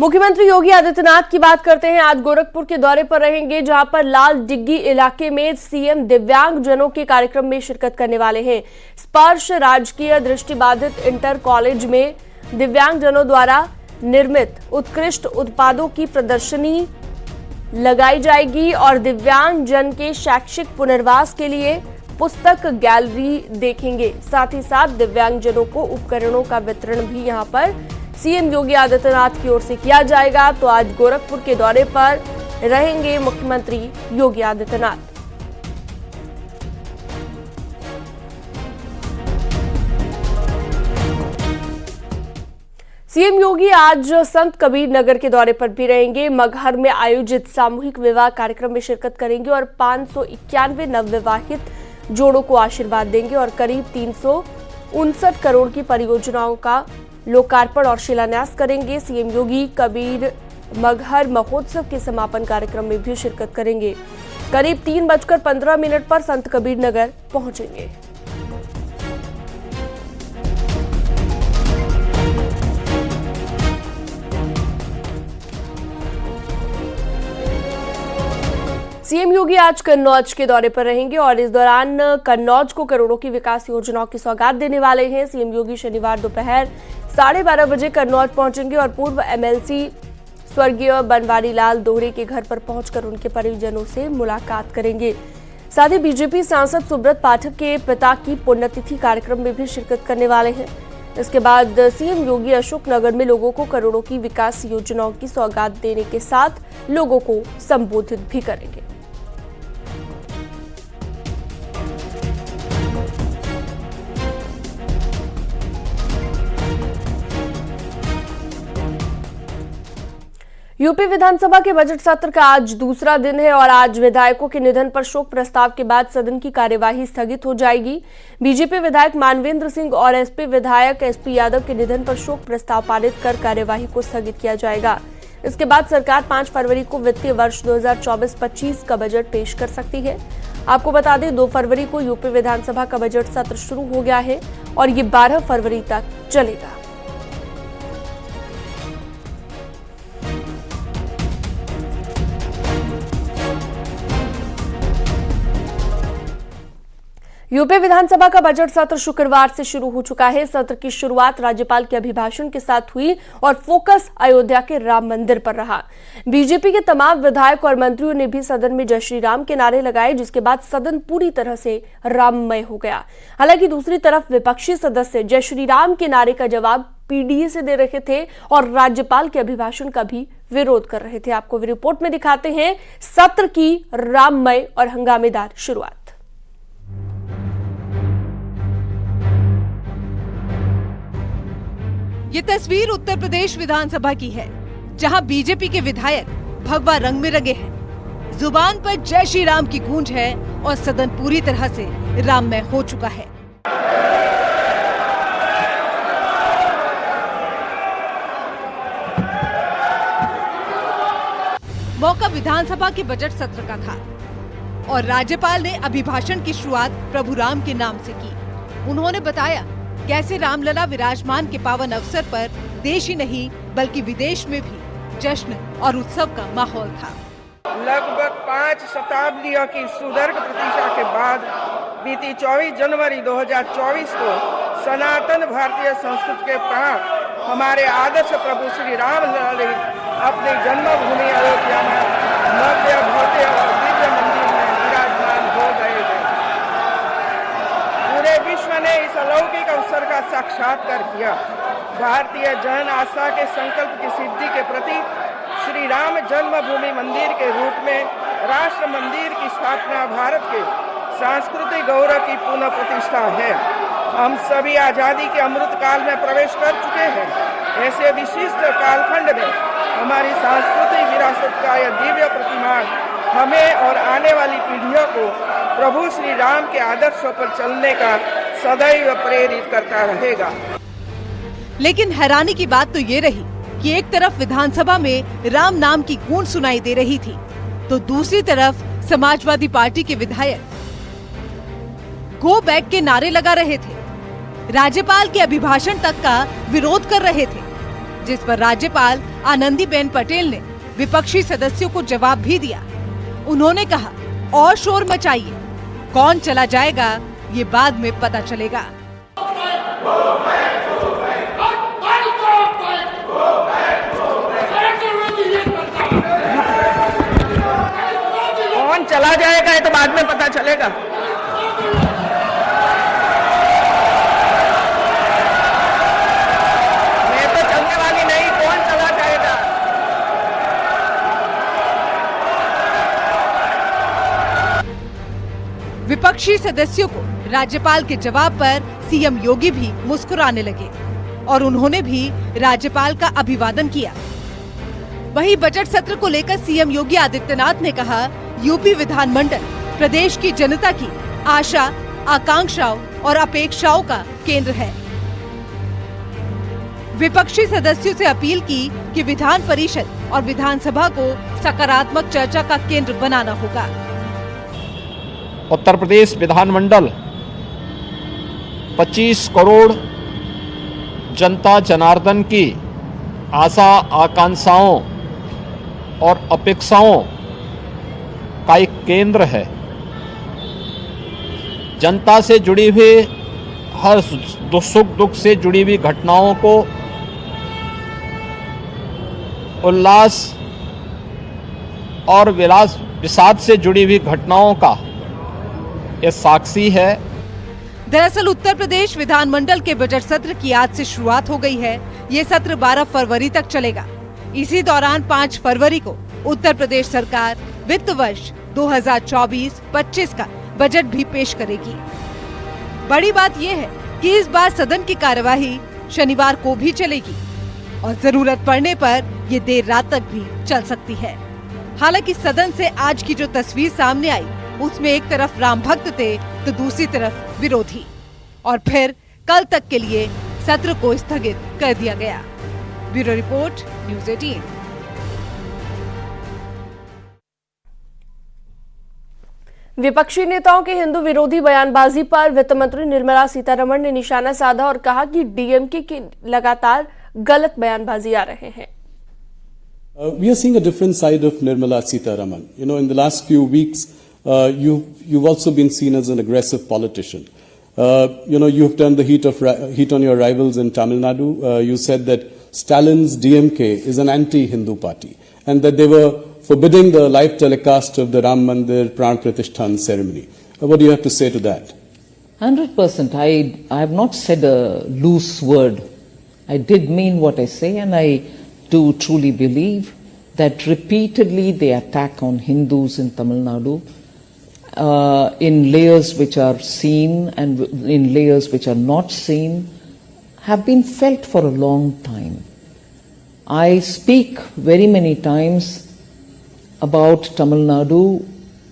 मुख्यमंत्री योगी आदित्यनाथ की बात करते हैं। आज गोरखपुर के दौरे पर रहेंगे, जहां पर लाल डिग्गी इलाके में सीएम दिव्यांग जनों के कार्यक्रम में शिरकत करने वाले हैं। स्पर्श राजकीय दृष्टिबाधित इंटर कॉलेज में दिव्यांग जनों द्वारा निर्मित उत्कृष्ट उत्पादों की प्रदर्शनी लगाई जाएगी और दिव्यांग जन के शैक्षिक पुनर्वास के लिए पुस्तक गैलरी देखेंगे। साथ ही साथ दिव्यांग जनों को उपकरणों का वितरण भी यहां पर सीएम योगी आदित्यनाथ की ओर से किया जाएगा। तो आज गोरखपुर के दौरे पर रहेंगे मुख्यमंत्री योगी आदित्यनाथ। सीएम योगी आज संत कबीर नगर के दौरे पर भी रहेंगे। मगहर में आयोजित सामूहिक विवाह कार्यक्रम में शिरकत करेंगे और 591 नवविवाहित जोड़ों को आशीर्वाद देंगे और करीब 359 करोड़ की परियोजनाओं का लोकार्पण और शिलान्यास करेंगे। सीएम योगी कबीर मगहर महोत्सव के समापन कार्यक्रम में भी शिरकत करेंगे। करीब 3:15 पर संत कबीर नगर पहुंचेंगे। सीएम योगी आज कन्नौज के दौरे पर रहेंगे और इस दौरान कन्नौज को करोड़ों की विकास योजनाओं की सौगात देने वाले हैं। सीएम योगी शनिवार दोपहर 12:30 बजे कन्नौज पहुंचेंगे और पूर्व एमएलसी स्वर्गीय बनवारी लाल दोहरे के घर पर पहुंचकर उनके परिजनों से मुलाकात करेंगे। साथ ही बीजेपी सांसद सुब्रत पाठक के पिता की पुण्यतिथि कार्यक्रम में भी शिरकत करने वाले हैं। इसके बाद सीएम योगी अशोकनगर में लोगों को करोड़ों की विकास योजनाओं की सौगात देने के साथ लोगों को संबोधित भी करेंगे। यूपी विधानसभा के बजट सत्र का आज दूसरा दिन है और आज विधायकों के निधन पर शोक प्रस्ताव के बाद सदन की कार्यवाही स्थगित हो जाएगी। बीजेपी विधायक मानवेंद्र सिंह और एसपी विधायक एसपी यादव के निधन पर शोक प्रस्ताव पारित कर कार्यवाही को स्थगित किया जाएगा। इसके बाद सरकार 5 फरवरी को वित्तीय वर्ष 2024-25 का बजट पेश कर सकती है। आपको बता दें 2 फरवरी को यूपी विधानसभा का बजट सत्र शुरू हो गया है और ये 12 फरवरी तक चलेगा। यूपी विधानसभा का बजट सत्र शुक्रवार से शुरू हो चुका है। सत्र की शुरुआत राज्यपाल के अभिभाषण के साथ हुई और फोकस अयोध्या के राम मंदिर पर रहा। बीजेपी के तमाम विधायक और मंत्रियों ने भी सदन में जय श्री राम के नारे लगाए, जिसके बाद सदन पूरी तरह से राममय हो गया। हालांकि दूसरी तरफ विपक्षी सदस्य जय श्री राम के नारे का जवाब पीडीए से दे रहे थे और राज्यपाल के अभिभाषण का भी विरोध कर रहे थे। आपको रिपोर्ट में दिखाते हैं सत्र की राममय और हंगामेदार शुरुआत। ये तस्वीर उत्तर प्रदेश विधानसभा की है, जहां बीजेपी के विधायक भगवा रंग में रंगे हैं। जुबान पर जय श्री राम की गूंज है और सदन पूरी तरह से राममय हो चुका है। मौका विधानसभा के बजट सत्र का था और राज्यपाल ने अभिभाषण की शुरुआत प्रभु राम के नाम से की। उन्होंने बताया कैसे रामलला विराजमान के पावन अवसर पर देश ही नहीं बल्कि विदेश में भी जश्न और उत्सव का माहौल था। लगभग 5 शताब्दियों की सुदीर्घ प्रतीक्षा के बाद बीती 24 जनवरी 2024 को सनातन भारतीय संस्कृति के प्राण हमारे आदर्श प्रभु श्री रामलला अपनी जन्मभूमि अयोध्या में भव्य भव्य और दिव्य मंदिर में विराजमान हो गए हैं। पूरे विश्व ने इस अलौकिक अवसर का साक्षात्कार किया। भारतीय जन आस्था के संकल्प की सिद्धि के प्रति श्री राम जन्मभूमि मंदिर के रूप में राष्ट्र मंदिर की स्थापना भारत के सांस्कृतिक गौरव की पुनः प्रतिष्ठा है। हम सभी आजादी के अमृत काल में प्रवेश कर चुके हैं। ऐसे विशिष्ट कालखंड में हमारी सांस्कृतिक विरासत का यह दिव्य प्रतिमान हमें और आने वाली पीढ़ियों को प्रभु श्री राम के आदर्शों पर चलने का सदैव प्रेरित करता रहेगा। लेकिन हैरानी की बात तो ये रही कि एक तरफ विधानसभा में राम नाम की गूंज सुनाई दे रही थी, तो दूसरी तरफ समाजवादी पार्टी के विधायक गो बैक के नारे लगा रहे थे, राज्यपाल के अभिभाषण तक का विरोध कर रहे थे। जिस पर राज्यपाल आनंदीबेन पटेल ने विपक्षी सदस्यों को जवाब भी दिया। उन्होंने कहा, और शोर मचाइए, कौन चला जाएगा ये बाद में पता चलेगा। कौन चला जाएगा ये तो बाद में पता चलेगा। मैं तो चलने वाली नहीं, कौन चला जाएगा। विपक्षी सदस्यों को राज्यपाल के जवाब पर सीएम योगी भी मुस्कुराने लगे और उन्होंने भी राज्यपाल का अभिवादन किया। वहीं बजट सत्र को लेकर सीएम योगी आदित्यनाथ ने कहा, यूपी विधानमंडल प्रदेश की जनता की आशा, आकांक्षाओं और अपेक्षाओं का केंद्र है। विपक्षी सदस्यों से अपील की कि विधान परिषद और विधानसभा को सकारात्मक चर्चा का केंद्र बनाना होगा। उत्तर प्रदेश विधानमंडल 25 करोड़ जनता जनार्दन की आशा, आकांक्षाओं और अपेक्षाओं का एक केंद्र है। जनता से जुड़ी हुई हर सुख दुख से जुड़ी हुई घटनाओं को उल्लास और विषाद से जुड़ी हुई घटनाओं का यह साक्षी है। दरअसल उत्तर प्रदेश विधानमंडल के बजट सत्र की आज से शुरुआत हो गई है। ये सत्र 12 फरवरी तक चलेगा। इसी दौरान 5 फरवरी को उत्तर प्रदेश सरकार वित्त वर्ष 2024-25 का बजट भी पेश करेगी। बड़ी बात यह है कि इस बार सदन की कार्यवाही शनिवार को भी चलेगी और जरूरत पड़ने पर ये देर रात तक भी चल सकती है। हालांकि सदन से आज की जो तस्वीर सामने आई, उसमें एक तरफ राम भक्त थे तो दूसरी तरफ विरोधी, और फिर कल तक के लिए सत्र को स्थगित कर दिया गया। Bureau report, news 18। विपक्षी नेताओं के हिंदू विरोधी बयानबाजी पर वित्त मंत्री निर्मला सीतारमण ने निशाना साधा और कहा कि डीएमके की लगातार गलत बयानबाजी आ रहे हैं। We are seeing a different side of Nirmala Sitharaman. You know, in the last few weeks, you've also been seen as an aggressive politician. You know, you've turned the heat on your rivals in Tamil Nadu. You said that Stalin's DMK is an anti-Hindu party and that they were forbidding the live telecast of the Ram Mandir Pran Pratishthan ceremony. What do you have to say to that? 100%. I have not said a loose word. I did mean what I say, and I do truly believe that repeatedly they attack on Hindus in Tamil Nadu in layers which are seen and in layers which are not seen have been felt for a long time. I speak very many times about Tamil Nadu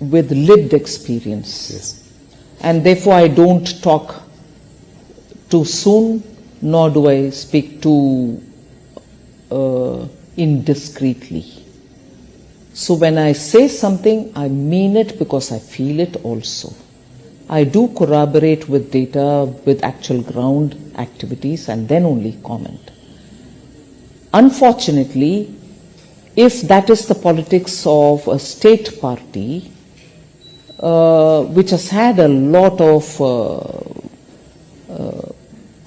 with lived experience. Yes. And therefore I don't talk too soon, nor do I speak too indiscreetly. So when I say something, I mean it because I feel it also. I do corroborate with data, with actual ground activities, and then only comment. Unfortunately, if that is the politics of a state party, which has had a lot of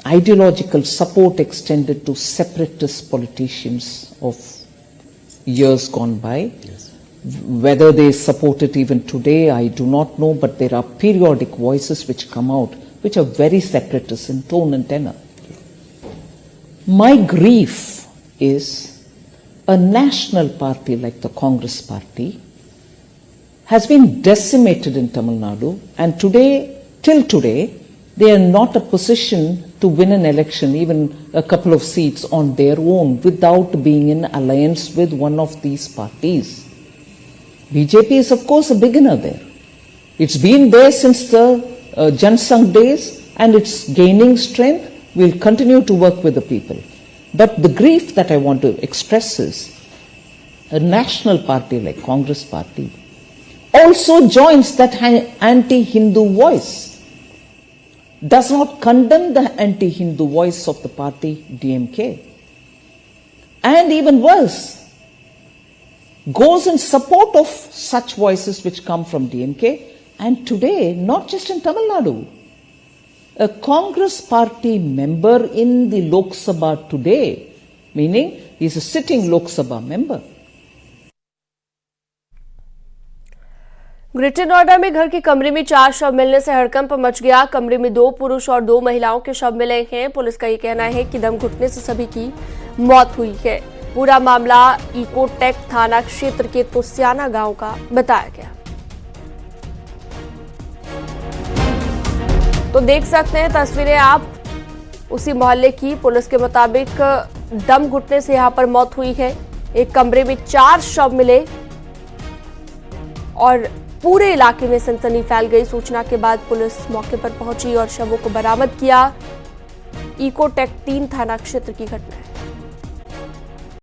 ideological support extended to separatist politicians of years gone by. Yes. Whether they support it even today, I do not know, but there are periodic voices which come out which are very separatist in tone and tenor. My grief is a national party like the Congress party has been decimated in Tamil Nadu, and today, till today, they are not a position to win an election, even a couple of seats on their own, without being in alliance with one of these parties. BJP is, of course, a beginner there. It's been there since the Jan Sangh days, and it's gaining strength. We'll continue to work with the people. But the grief that I want to express is a national party like Congress party also joins that anti-Hindu voice. Does not condemn the anti-Hindu voice of the party DMK. and even worse, goes in support of such voices which come from DMK. And today, not just in Tamil Nadu, a Congress party member in the Lok Sabha today, meaning he's a sitting Lok Sabha member. Greater Noida में घर के कमरे में 4 शव मिलने से हड़कंप much गया। कमरे में 2 पुरुष और 2 महिलाओं के शव मिले हैं। पुलिस का ये कहना है कि दम घुटने से सभी की मौत हुई है। पूरा मामला इकोटेक थाना क्षेत्र के तोस्याना गांव का बताया गया। तो देख सकते हैं तस्वीरें आप उसी मोहल्ले की। पुलिस के मुताबिक दम घुटने से यहां पर मौत हुई है। एक कमरे में 4 शव मिले और पूरे इलाके में सनसनी फैल गई। सूचना के बाद पुलिस मौके पर पहुंची और शवों को बरामद किया। इकोटेक 3 थाना क्षेत्र की घटना है।